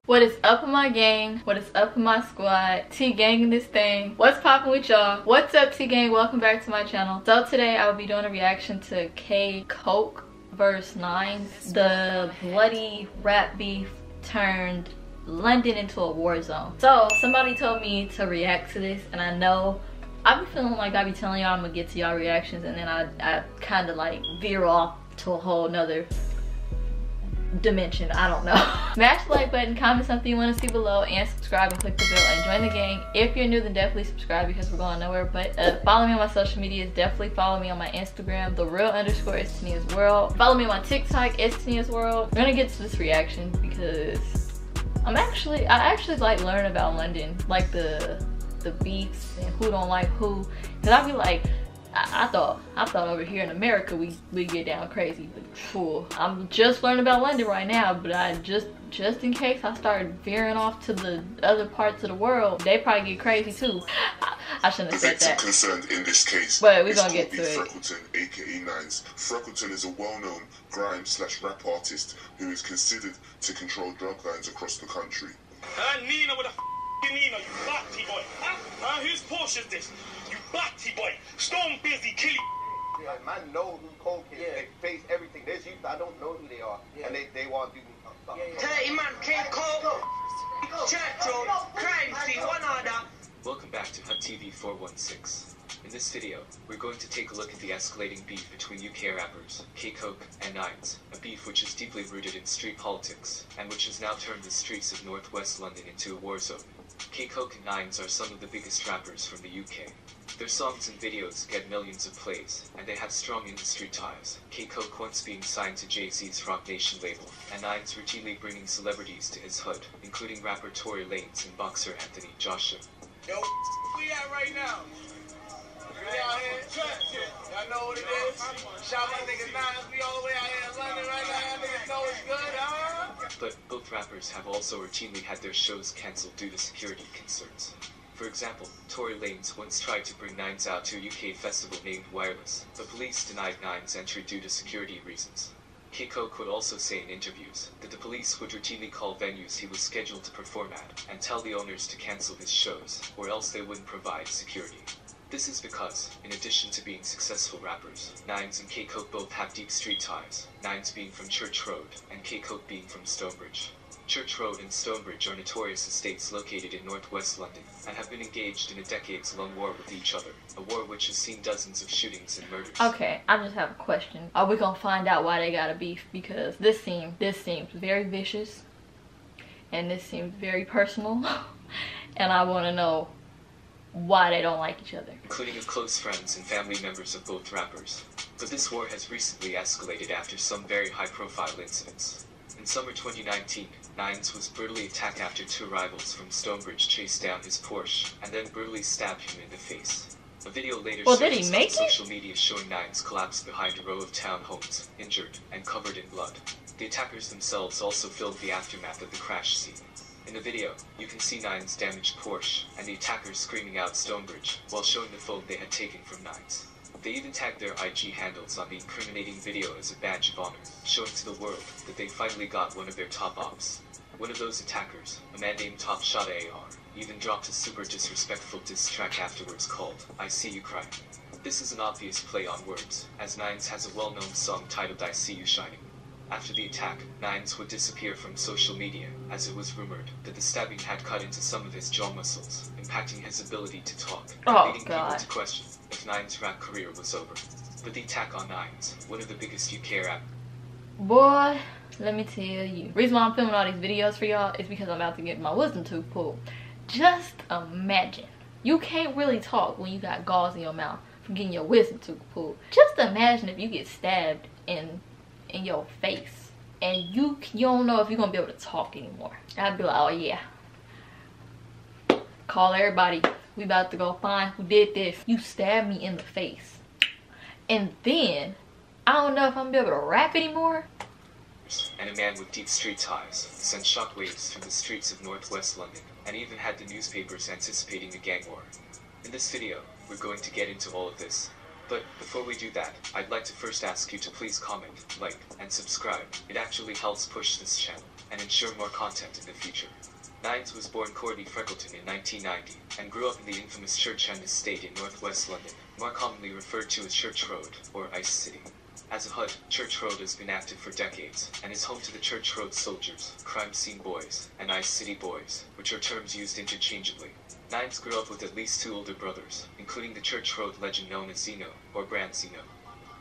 What is up with my gang? What is up with my squad? T-gang in this thing. What's poppin' with y'all? What's up, T-gang? Welcome back to my channel. So today I will be doing a reaction to Koke vs. Nines. The bloody rap beef turned London into a war zone. So somebody told me to react to this, and I know I be feeling like I be telling y'all I'm gonna get to y'all reactions, and then I kind of like veer off to a whole nother dimension. I don't know. Smash the like button, comment something you want to see below, and subscribe and click the bell and join the gang. If you're new, then definitely subscribe because we're going nowhere. But follow me on my social medias. Definitely follow me on my Instagram, __ is Tania's World. Follow me on my TikTok, it's Tania's World. We're gonna get to this reaction because I actually like learn about London, like the beefs and who don't like who. Cause I be like, I thought over here in America we get down crazy, but phew, I'm just learning about London right now. But I just in case I start veering off to the other parts of the world, they probably get crazy too. I shouldn't have said that. The victim concerned in this case, but we're gonna get to it. Freckleton, aka Nines. Freckleton is a well-known grime/rap artist who is considered to control drug lines across the country. Nina with a Nina, you batty boy. Whose Porsche is this? You batty boy. Storm busy, kill you. Yeah, man know who Koke is. Yeah. They face everything. There's youth I don't know who they are. Yeah. And they want to do something. 30 man can't Koke. Church road, crime scene, one order. Welcome back to Hut TV 416. In this video, we're going to take a look at the escalating beef between UK rappers Koke and Nines, a beef which is deeply rooted in street politics, and which has now turned the streets of northwest London into a war zone. Koke and Nines are some of the biggest rappers from the UK. Their songs and videos get millions of plays, and they have strong industry ties. Koke once being signed to Jay-Z's Rock Nation label, and Nines routinely bringing celebrities to his hood, including rapper Tory Lanez and boxer Anthony Joshua. Yo, we at right now? We out here in Church. Y'all know what it is. Shout my niggas Nines. We all the way out here in London right now. Y'all niggas know it's good, huh? But both rappers have also routinely had their shows cancelled due to security concerns. For example, Tory Lanez once tried to bring Nines out to a UK festival named Wireless, but police denied Nines entry due to security reasons. Koke would also say in interviews that the police would routinely call venues he was scheduled to perform at and tell the owners to cancel his shows, or else they wouldn't provide security. This is because, in addition to being successful rappers, Nines and Koke both have deep street ties, Nines being from Church Road and Koke being from Stonebridge. Church Road and Stonebridge are notorious estates located in northwest London, and have been engaged in a decades-long war with each other, a war which has seen dozens of shootings and murders. Okay, I just have a question. Are we gonna find out why they got a beef? Because this seems very vicious, and this seems very personal, and I want to know why they don't like each other. Including of close friends and family members of both rappers. But this war has recently escalated after some very high-profile incidents. In summer 2019, Nines was brutally attacked after two rivals from Stonebridge chased down his Porsche and then brutally stabbed him in the face. A video later surfaced on social media showing Nines collapsed behind a row of townhomes, injured and covered in blood. The attackers themselves also filmed the aftermath of the crash scene. In the video, you can see Nines' damaged Porsche and the attackers screaming out Stonebridge while showing the phone they had taken from Nines. They even tagged their IG handles on the incriminating video as a badge of honor, showing to the world that they finally got one of their top ops. One of those attackers, a man named Top Shot AR, even dropped a super disrespectful diss track afterwards called I See You Cry. This is an obvious play on words, as Nines has a well-known song titled I See You Shining. After the attack, Nines would disappear from social media, as it was rumored that the stabbing had cut into some of his jaw muscles, impacting his ability to talk, and leading people to question if Nines' rap career was over. But the attack on Nines, one of the biggest UK rap. Boy, let me tell you. The reason why I'm filming all these videos for y'all is because I'm about to get my wisdom tooth pulled. Just imagine. You can't really talk when you got gauze in your mouth from getting your wisdom tooth pulled. Just imagine if you get stabbed in your face and you don't know if you're gonna be able to talk anymore. I'd be like, oh yeah, call everybody, we about to go find who did this. You stabbed me in the face, and then I don't know if I'm gonna be able to rap anymore. And a man with deep street ties sent shockwaves through the streets of northwest London, and even had the newspapers anticipating a gang war. In this video, we're going to get into all of this. But before we do that, I'd like to first ask you to please comment, like, and subscribe. It actually helps push this channel. and ensure more content in the future. Nines was born Courtney Freckleton in 1990 and grew up in the infamous Church End estate in northwest London, more commonly referred to as Church Road or Ice City. As a HUD, Church Road has been active for decades and is home to the Church Road Soldiers, Crime Scene Boys, and Ice City Boys, which are terms used interchangeably. Nines grew up with at least 2 older brothers, including the Church Road legend known as Zeno, or Brand Zeno.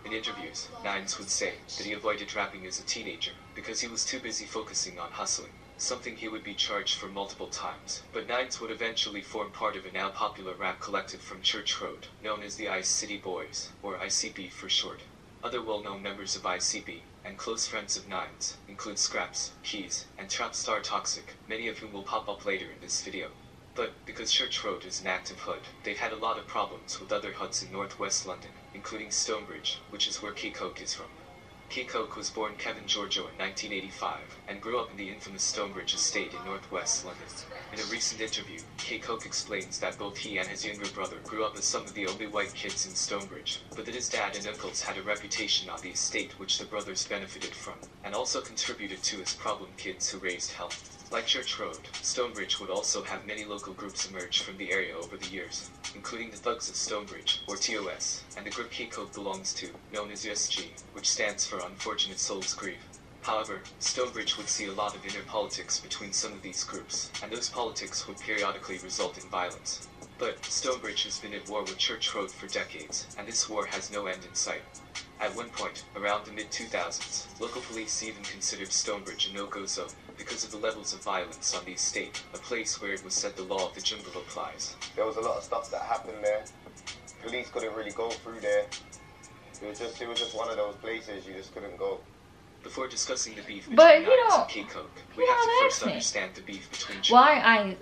In interviews, Nines would say that he avoided rapping as a teenager because he was too busy focusing on hustling, something he would be charged for multiple times. But Nines would eventually form part of a now popular rap collective from Church Road, known as the Ice City Boys, or ICB for short. Other well-known members of ICB, and close friends of Nines, include Scraps, Keys, and trap star Toxic, many of whom will pop up later in this video. But, because Church Road is an active HUD, they've had a lot of problems with other HUDs in northwest London, including Stonebridge, which is where Koke is from. Koke was born Kevin Giorgio in 1985, and grew up in the infamous Stonebridge estate in northwest London. In a recent interview, Koke explains that both he and his younger brother grew up as some of the only white kids in Stonebridge, but that his dad and uncles had a reputation on the estate which the brothers benefited from, and also contributed to as problem kids who raised hell. Like Church Road, Stonebridge would also have many local groups emerge from the area over the years, including the Thugs of Stonebridge, or TOS, and the group Koke belongs to, known as USG, which stands for Unfortunate Souls Grieve. However, Stonebridge would see a lot of inner politics between some of these groups, and those politics would periodically result in violence. But Stonebridge has been at war with Church Road for decades, and this war has no end in sight. At one point, around the mid-2000s, local police even considered Stonebridge a no-go zone, because of the levels of violence on the estate, a place where it was said the law of the jungle applies. There was a lot of stuff that happened there. Police couldn't really go through there. It was just one of those places you just couldn't go. Before discussing the beef between But Nines and Koke, we have to first understand the beef between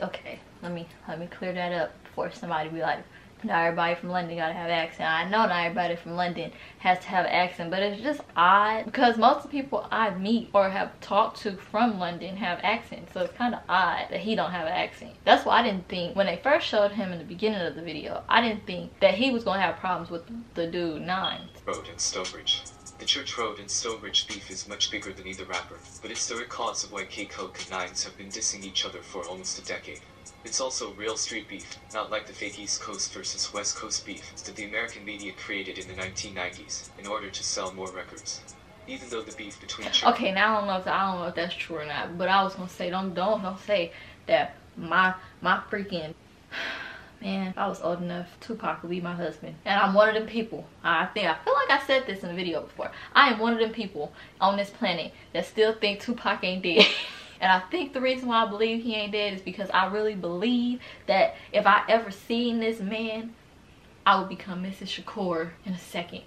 Okay, let me clear that up before somebody be like, not everybody from London gotta have an accent. I know not everybody from London has to have an accent, but it's just odd because most of the people I meet or have talked to from London have accents, so it's kind of odd that he don't have an accent. That's why I didn't think, when they first showed him in the beginning of the video, I didn't think that he was gonna have problems with the dude Nines. Road and Stonebridge. The Church Road and Stonebridge beef is much bigger than either rapper, but it's the root cause of why Koke and Nines have been dissing each other for almost a decade. It's also real street beef, not like the fake East Coast versus West Coast beef that the American media created in the 1990s in order to sell more records. Even though the beef between Okay, now I don't know if that's true or not, but I was gonna say don't say that my freaking man, if I was old enough, Tupac would be my husband. And I'm one of them people. I feel like I said this in a video before. I am one of them people on this planet that still think Tupac ain't dead. And I think the reason why I believe he ain't dead is because I really believe that if I ever seen this man, I would become Mrs. Shakur in a second.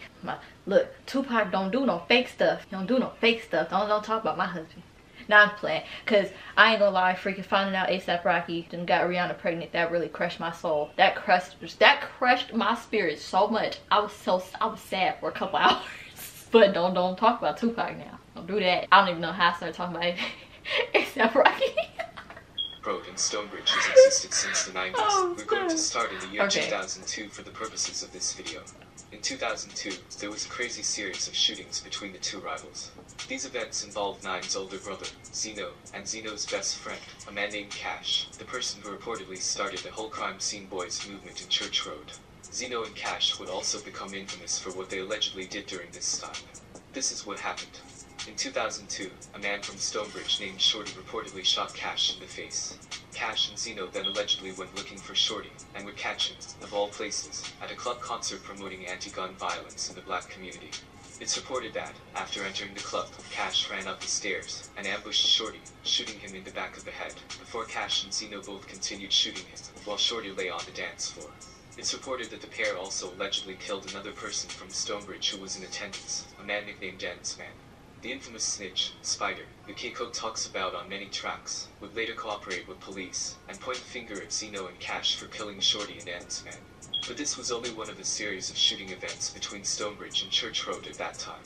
Look, Tupac don't do no fake stuff. He don't do no fake stuff. Don't talk about my husband. Nah, I'm playing. Because I ain't gonna lie, freaking finding out A$AP Rocky and got Rihanna pregnant, that really crushed my soul. That crushed my spirit so much. I was sad for a couple hours. But don't talk about Tupac now. Don't do that. I don't even know how I started talking about A$AP Rocky. Road and Stonebridge has existed since the 90s. Oh, we're going to start in the year 2002 for the purposes of this video. In 2002, there was a crazy series of shootings between the two rivals. These events involved Nine's older brother, Zeno, and Zeno's best friend, a man named Cash, the person who reportedly started the whole Crime Scene Boys movement in Church Road. Zeno and Cash would also become infamous for what they allegedly did during this time. This is what happened. In 2002, a man from Stonebridge named Shorty reportedly shot Cash in the face. Cash and Zeno then allegedly went looking for Shorty, and would catch him, of all places, at a club concert promoting anti-gun violence in the black community. It's reported that, after entering the club, Cash ran up the stairs and ambushed Shorty, shooting him in the back of the head, before Cash and Zeno both continued shooting him, while Shorty lay on the dance floor. It's reported that the pair also allegedly killed another person from Stonebridge who was in attendance, a man nicknamed Dance Man. The infamous snitch, Spider, who Koke talks about on many tracks, would later cooperate with police, and point the finger at Zeno and Cash for killing Shorty and Dance Man. But this was only one of a series of shooting events between Stonebridge and Church Road at that time.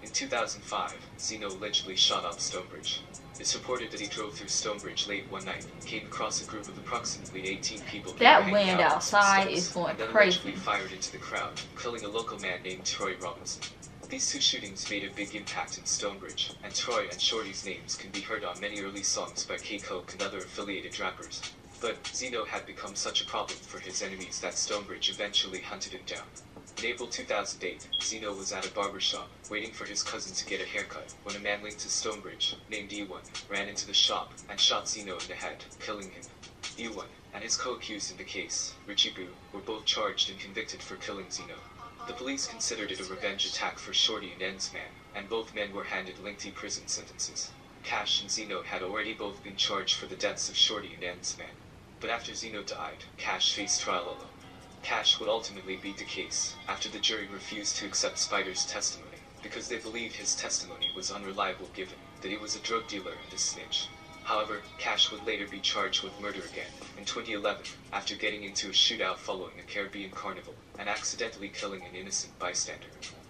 In 2005, Zeno allegedly shot up Stonebridge. It's reported that he drove through Stonebridge late one night, came across a group of approximately 18 people. That wind outside is going and then crazy. allegedly fired into the crowd, killing a local man named Troy Robinson. These two shootings made a big impact in Stonebridge, and Troy and Shorty's names can be heard on many early songs by Koke and other affiliated rappers. But Zeno had become such a problem for his enemies that Stonebridge eventually hunted him down. In April 2008, Zeno was at a barbershop, waiting for his cousin to get a haircut, when a man linked to Stonebridge, named E1, ran into the shop and shot Zeno in the head, killing him. E1 and his co-accused in the case, Richie Boo, were both charged and convicted for killing Zeno. The police considered it a revenge attack for Shorty and N's man, and both men were handed lengthy prison sentences. Cash and Zeno had already both been charged for the deaths of Shorty and N's man. But after Zeno died, Cash faced trial alone. Cash would ultimately beat the case, after the jury refused to accept Spider's testimony, because they believed his testimony was unreliable given that he was a drug dealer and a snitch. However, Cash would later be charged with murder again, in 2011, after getting into a shootout following a Caribbean carnival, and accidentally killing an innocent bystander.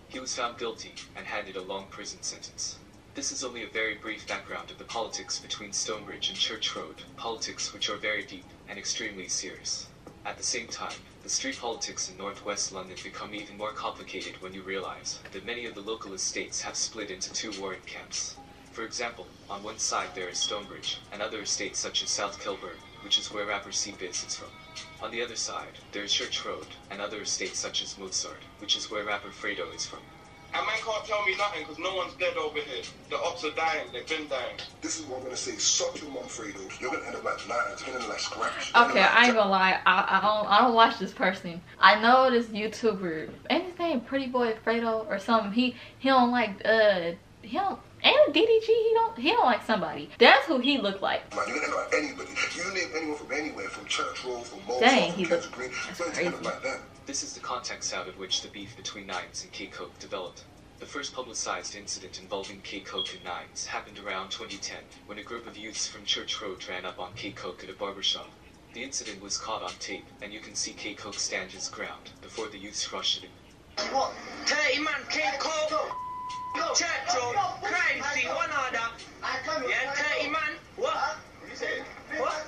He was found guilty, and handed a long prison sentence. This is only a very brief background of the politics between Stonebridge and Church Road, politics which are very deep, and extremely serious. At the same time, the street politics in northwest London become even more complicated when you realize that many of the local estates have split into two warring camps. For example, on one side there is Stonebridge, and other estates such as South Kilburn, which is where rapper C-Biz is from. On the other side, there is Church Road, and other estates such as Mozart, which is where rapper Fredo is from. And man can't tell me nothing because no one's dead over here. The ops are dying, they've been dying. This is what I'm gonna say. Suck your mom, Fredo. You're gonna end up like Nines. You're gonna end up like Scratch. Okay, I ain't gonna lie. I don't watch this person. I know this YouTuber. Ain't his name Pretty Boy Fredo or something? He don't like he don't. And DDG, he don't like somebody. That's who he looked like. Man, you're gonna end up like anybody. You name anyone from anywhere, from Church Road, from Mozart, Dang, from Kensal Green. You're gonna end up like them. This is the context out of which the beef between Nines and Koke developed. The first publicized incident involving Koke and Nines happened around 2010, when a group of youths from Church Road ran up on Koke at a barbershop. The incident was caught on tape, and you can see Koke stand his ground before the youths rushed at him. What? 30 man, Koke, Church Road, crime scene, one order. Yeah, 30 man. What? What?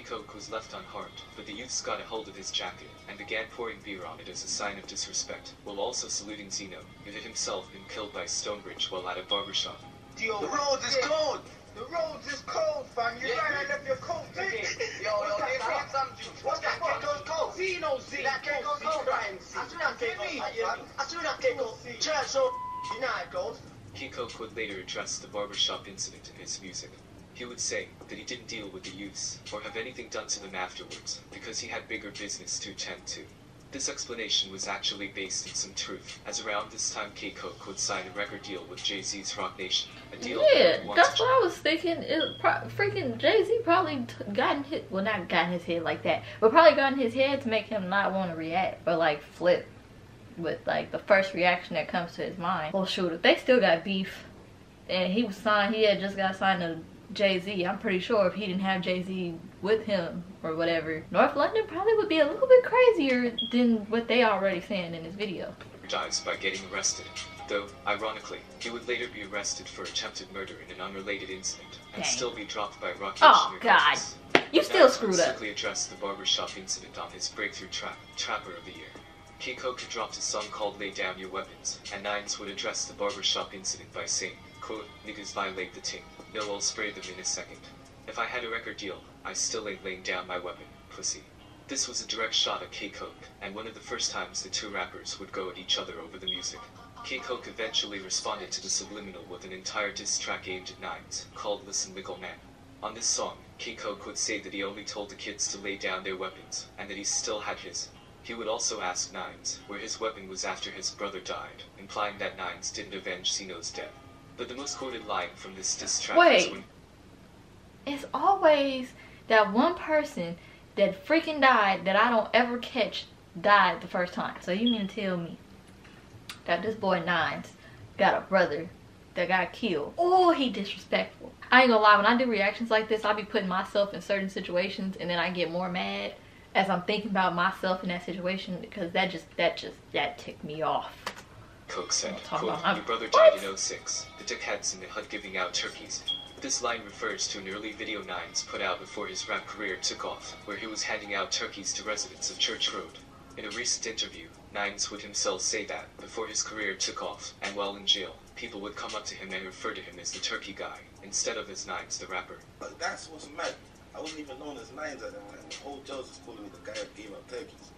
Koke was left unharmed, but the youths got a hold of his jacket and began pouring beer on it as a sign of disrespect, while also saluting Zeno, who had himself been killed by Stonebridge while at a barbershop. The road is cold. The road is cold, fam. You gotta left your coat today. Yo, they bring some juice. What's that Koke's cold? Zeno Z. That Koke's cold. I should not take Koke. Church Road. You know how it goes. Koke would later address the barbershop incident in his music. He would say that he didn't deal with the youths, or have anything done to them afterwards, because he had bigger business to attend to. This explanation was actually based in some truth, as around this time Koke would sign a record deal with Jay-Z's Rock Nation. A deal That's what I was thinking. Freaking Jay-Z probably gotten hit, well, not gotten his head like that, but probably gotten his head to make him not want to react, or like flip with like the first reaction that comes to his mind. Well, shoot, if they still got beef, and he had just got signed to Jay-Z, I'm pretty sure if he didn't have Jay-Z with him or whatever, North London probably would be a little bit crazier than what they already saying in this video. Dies by getting arrested, though ironically he would later be arrested for attempted murder in an unrelated incident and still be dropped by Rock Nation. Oh god, you still screwed up. Quickly addressed the barbershop incident on his breakthrough Trapper of the Year. Koke dropped a song called Lay Down Your Weapons, and Nines would address the barbershop incident by saying, quote, "Niggas violate the ting. No, I'll spray them in a second. If I had a record deal, I still ain't laying down my weapon, pussy." This was a direct shot at Koke, and one of the first times the two rappers would go at each other over the music. Koke eventually responded to the subliminal with an entire diss track aimed at Nines, called Listen Little Man. On this song, Koke would say that he only told the kids to lay down their weapons, and that he still had his. He would also ask Nines where his weapon was after his brother died, implying that Nines didn't avenge Zeno's death. But the most quoted line from this diss track was when... It's always that one person that freaking died that I don't ever catch died the first time. So you mean to tell me that this boy Nines got a brother that got killed? Oh, he disrespectful. I ain't gonna lie, when I do reactions like this, I be putting myself in certain situations and then I get more mad as I'm thinking about myself in that situation, because that ticked me off. Koke said, quote, "Your brother died in 06. The dickheads in the hut giving out turkeys." This line refers to an early video Nines put out before his rap career took off, where he was handing out turkeys to residents of Church Road. In a recent interview, Nines would himself say that, before his career took off, and while in jail, people would come up to him and refer to him as the Turkey guy, instead of as Nines the rapper. But that's what's mad. I wasn't even known as Nines at that time. The whole jail's just calling me the guy that gave out turkeys.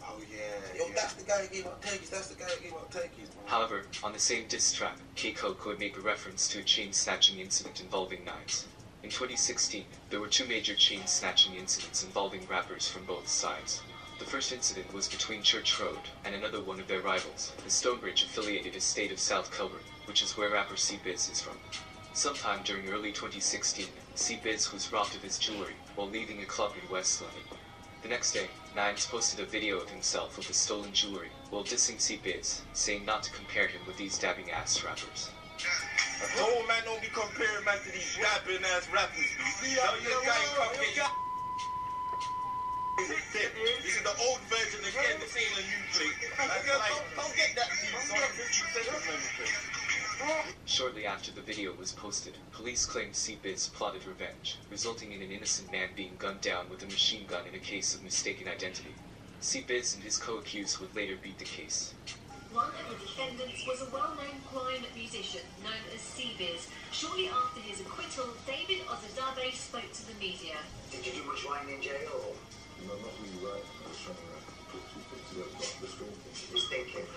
Oh yeah. Yo, that's the guy that gave out turkeys. That's the guy that gave out turkeys, man. However, on the same diss track, Koke would make a reference to a chain snatching incident involving Nines. In 2016, there were two major chain snatching incidents involving rappers from both sides. The first incident was between Church Road and another one of their rivals, the Stonebridge-affiliated estate of South Kilburn, which is where rapper C-Biz is from. Sometime during early 2016, C-Biz was robbed of his jewelry while leaving a club in West London. The next day, Nines posted a video of himself with the stolen jewelry while dissing C-Biz, saying not to compare him with these dabbing ass rappers. No man, don't be comparing man to these rapping ass rappers. Tell your guy come get your this is the old version again, this ain't a new plate. Don't get that Shortly after the video was posted, police claimed C-Biz plotted revenge, resulting in an innocent man being gunned down with a machine gun in a case of mistaken identity. C-Biz and his co-accused would later beat the case. One of the defendants was a well-known grime musician known as C-Biz. Shortly after his acquittal, David Ozadabe spoke to the media. Did you do much writing in jail? Or? No, not really right. I was trying to put two things together, but the string thing. This thinking.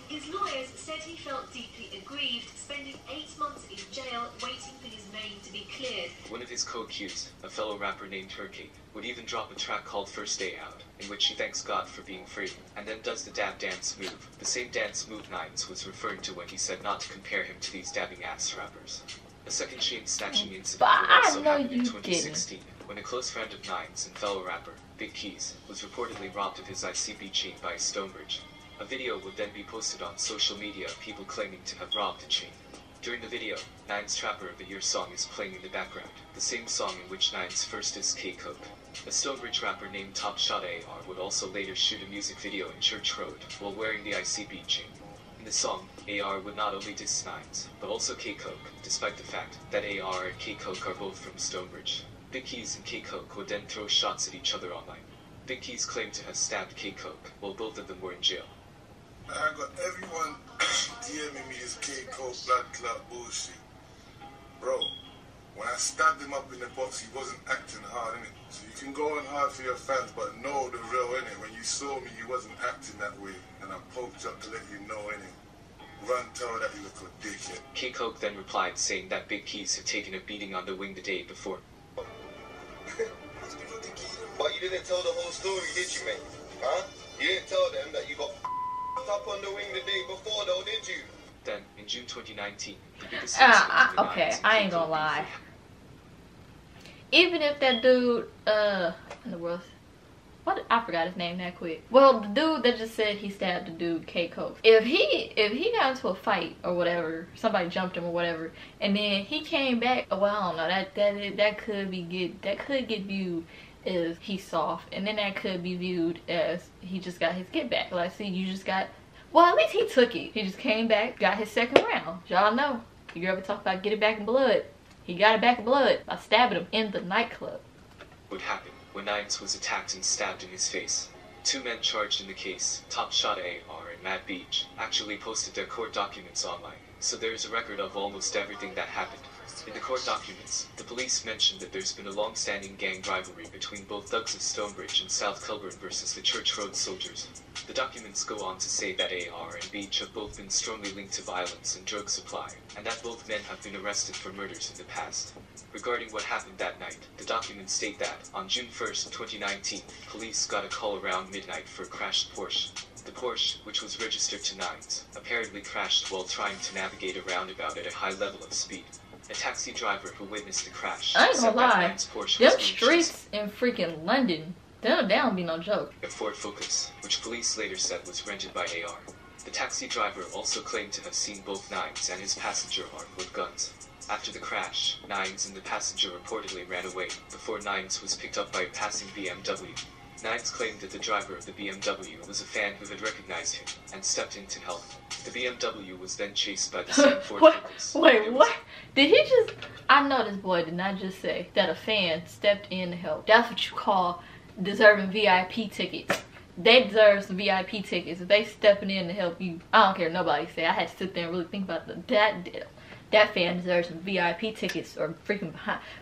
His lawyers said he felt deeply aggrieved, spending 8 months in jail waiting for his name to be cleared. One of his co-accused, a fellow rapper named Koke, would even drop a track called First Day Out, in which he thanks God for being free, and then does the dab dance move, the same dance move Nines was referring to when he said not to compare him to these dabbing ass rappers. A second chain snatching incident would also happen in 2016, when a close friend of Nines and fellow rapper, Big Keys, was reportedly robbed of his ICB chain by Stonebridge. A video would then be posted on social media of people claiming to have robbed the chain. During the video, Nines' Trapper of the Year song is playing in the background, the same song in which Nines first dissed Koke. A Stonebridge rapper named Top Shot AR would also later shoot a music video in Church Road while wearing the ICB chain. In the song, AR would not only diss Nines, but also Koke, despite the fact that AR and Koke are both from Stonebridge. Big Keys and Koke would then throw shots at each other online. Big Keys claimed to have stabbed Koke while both of them were in jail. I got everyone DMing me this Koke blood clot bullshit. Bro, when I stabbed him up in the box, he wasn't acting hard, innit? So you can go on hard for your fans, but know the real, innit? When you saw me, he wasn't acting that way, and I poked up to let you know, innit? Run, tell that you look a dickhead. Koke then replied saying that Big Keys had taken a beating on the wing the day before. But you didn't tell the whole story, did you, mate? Huh? You didn't tell them that you got up on the wing the day before, though, did you? Then, in June 2019, the biggest okay, I ain't gonna lie. Even if that dude, in the world, what? I forgot his name that quick. Well, the dude that just said he stabbed the dude, Koke. If he got into a fight or whatever, somebody jumped him or whatever, and then he came back. Well, I don't know. That could get viewed as he's soft, and then that could be viewed as he just got his get back. Like, see, you just got. Well, at least he took it. He just came back, got his second round. Y'all know. You ever talk about get it back in blood? He got it back in blood by stabbing him in the nightclub. Would happen when Nines was attacked and stabbed in his face. Two men charged in the case, Top Shot AR and Mad Beach, actually posted their court documents online, so there is a record of almost everything that happened. In the court documents, the police mentioned that there's been a long-standing gang rivalry between both thugs of Stonebridge and South Kilburn versus the Church Road soldiers. The documents go on to say that AR and Beach have both been strongly linked to violence and drug supply, and that both men have been arrested for murders in the past. Regarding what happened that night, the documents state that, on June 1st, 2019, police got a call around midnight for a crashed Porsche. The Porsche, which was registered to Nines, apparently crashed while trying to navigate a roundabout at a high level of speed. A taxi driver who witnessed the crash I ain't gonna lie, them streets chased in freaking London, that don't be no joke. A Ford Focus, which police later said was rented by AR. The taxi driver also claimed to have seen both Nines and his passenger armed with guns. After the crash, Nines and the passenger reportedly ran away, before Nines was picked up by a passing BMW. Nines claimed that the driver of the BMW was a fan who had recognized him, and stepped in to help. The BMW was then chased by the same Ford Focus. Wait, what? Did he just... I know this boy did not just say that a fan stepped in to help. That's what you call deserving VIP tickets. they deserve some VIP tickets. If they stepping in to help you, I don't care what nobody say. I had to sit there and really think about that fan deserves some VIP tickets, or freaking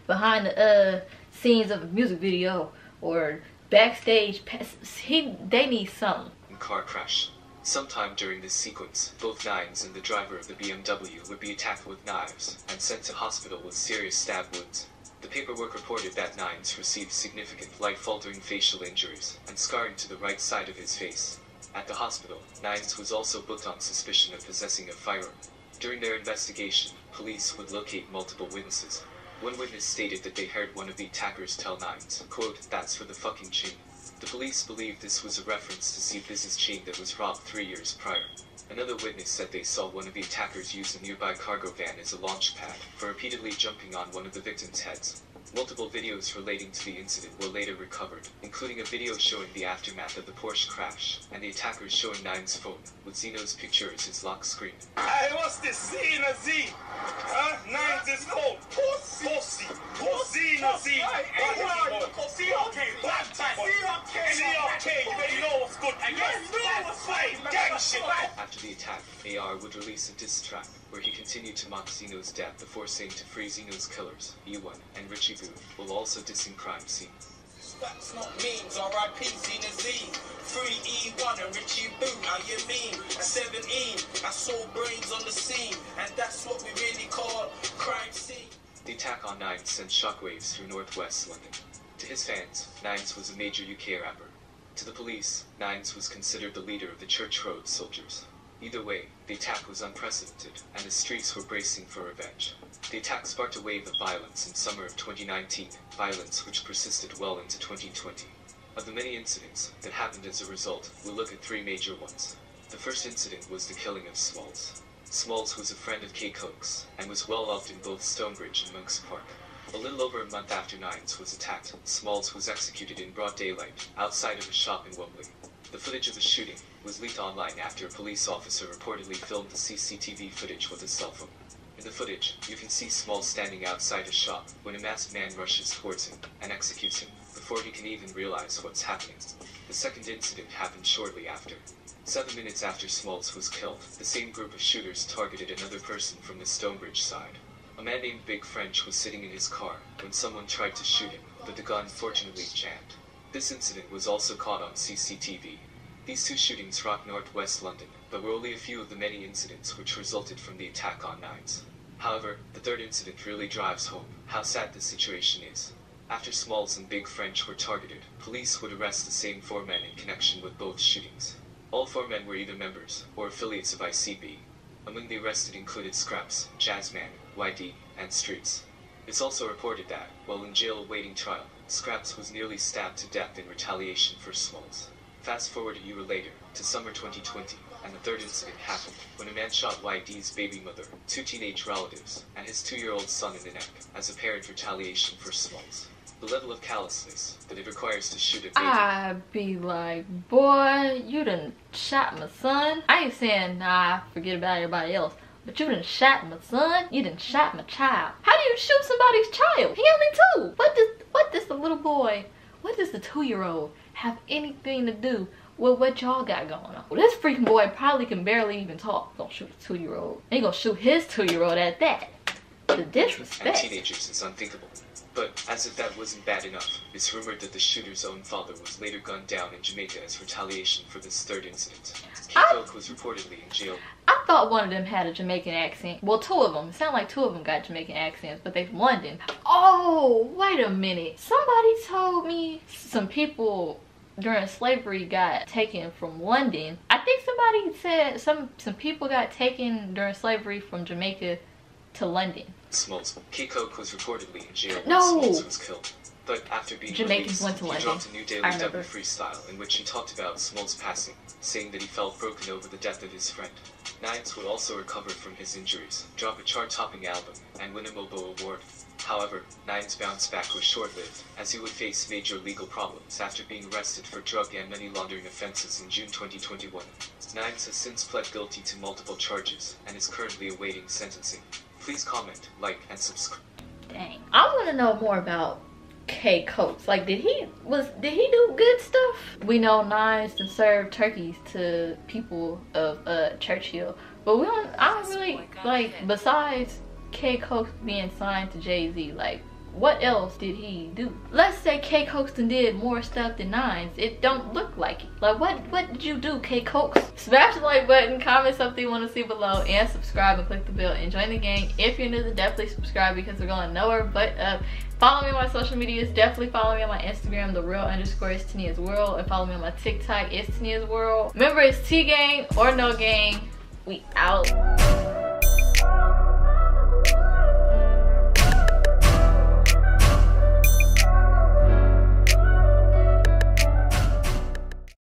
behind the scenes of a music video, or backstage passes. They need something. Car crash. Sometime during this sequence, both Nines and the driver of the BMW would be attacked with knives and sent to hospital with serious stab wounds. The paperwork reported that Nines received significant life-altering facial injuries and scarring to the right side of his face. At the hospital, Nines was also booked on suspicion of possessing a firearm. During their investigation, police would locate multiple witnesses. One witness stated that they heard one of the attackers tell Nines, quote, "That's for the fucking chain." The police believed this was a reference to C-Biz's chain that was robbed 3 years prior. Another witness said they saw one of the attackers use a nearby cargo van as a launch pad for repeatedly jumping on one of the victims' heads. Multiple videos relating to the incident were later recovered, including a video showing the aftermath of the Porsche crash, and the attackers showing Nine's phone, with Zeno's picture as his lock screen. Hey, what's this? Zena Z? Huh? Nines is cold. Pussy. Zena Z. CRK. Black time. CRK. You better know what's good. I guess. Gang shit. After the attack, AR would release a diss track, where he continued to mock Zeno's death before saying to free Zeno's killers, E1 and Richie Boo, while also dissing crime scene. That's not memes, R.I.P. Zena Z. Free E1 and Richie Boo, how you mean? At 17, I saw brains on the scene, and that's what we really call crime scene. The attack on Nines sent shockwaves through northwest London. To his fans, Nines was a major UK rapper. To the police, Nines was considered the leader of the Church Road soldiers. Either way, the attack was unprecedented, and the streets were bracing for revenge. The attack sparked a wave of violence in summer of 2019, violence which persisted well into 2020. Of the many incidents that happened as a result, we'll look at 3 major ones. The first incident was the killing of Smalls. Smalls was a friend of Koke's, and was well loved in both Stonebridge and Monk's Park. A little over a month after Nines was attacked, Smalls was executed in broad daylight, outside of a shop in Wembley. The footage of the shooting was leaked online after a police officer reportedly filmed the CCTV footage with his cell phone. In the footage, you can see Smalls standing outside a shop when a masked man rushes towards him and executes him before he can even realize what's happening. The second incident happened shortly after. 7 minutes after Smalls was killed, the same group of shooters targeted another person from the Stonebridge side. A man named Big French was sitting in his car when someone tried to shoot him, but the gun fortunately jammed. This incident was also caught on CCTV. These 2 shootings rocked northwest London, but were only a few of the many incidents which resulted from the attack on Nines. However, the third incident really drives home how sad the situation is. After Smalls and Big French were targeted, police would arrest the same 4 men in connection with both shootings. All 4 men were either members or affiliates of ICB. Among the arrested included Scraps, Jazzman, YD, and Streets. It's also reported that, while in jail awaiting trial, Scraps was nearly stabbed to death in retaliation for Smalls. Fast forward a year later, to summer 2020, and the third incident happened, when a man shot YD's baby mother, 2 teenage relatives, and his 2-year-old son in the neck, as apparent retaliation for Smalls. The level of callousness that it requires to shoot a baby. I'd be like, boy, you done shot my son. I ain't saying, nah, forget about everybody else. But you done shot my son. You done shot my child. How do you shoot somebody's child? He only 2. What does the little boy, what does the 2-year-old have anything to do with what y'all got going on? Well, this freaking boy probably can barely even talk. Gonna shoot a 2-year-old. Ain't gonna shoot his 2-year-old at that. The disrespect. And teenagers is unthinkable. But as if that wasn't bad enough, it's rumored that the shooter's own father was later gunned down in Jamaica as retaliation for this third incident. Koke was reportedly in jail. I thought one of them had a Jamaican accent. Well, 2 of them. It sounded like 2 of them got Jamaican accents, but they from London. Oh, wait a minute. Somebody told me some people during slavery got taken from London. I think somebody said some people got taken during slavery from Jamaica to London. Smalls. Koke was reportedly in jail when No. Smalls was killed. But after being Jamaicans released, went to he London. dropped a new Daily W freestyle in which he talked about Smalls' passing, saying that he felt broken over the death of his friend. Nines would also recover from his injuries, drop a chart-topping album, and win a MOBO award. However, Nines' bounce back was short-lived, as he would face major legal problems after being arrested for drug and money laundering offenses in June 2021. Nines has since pled guilty to multiple charges and is currently awaiting sentencing. Please comment, like, and subscribe. Dang. I want to know more about K Coates? Like, did he do good stuff? We know Nines to serve turkeys to people of Churchill, but I don't really like, besides K Coates being signed to Jay-Z, like, what else did he do? Let's say K Coates did more stuff than Nines. It don't look like it. Like, what did you do, K Coates? Smash the like button, comment something you want to see below, and subscribe and click the bell and join the gang. If you're new, then definitely subscribe because we're going nowhere but up. Follow me on my social medias. Definitely follow me on my Instagram, __ is Tania's World, and follow me on my TikTok, it's Tania's World. Remember, it's T gang or no gang. We out.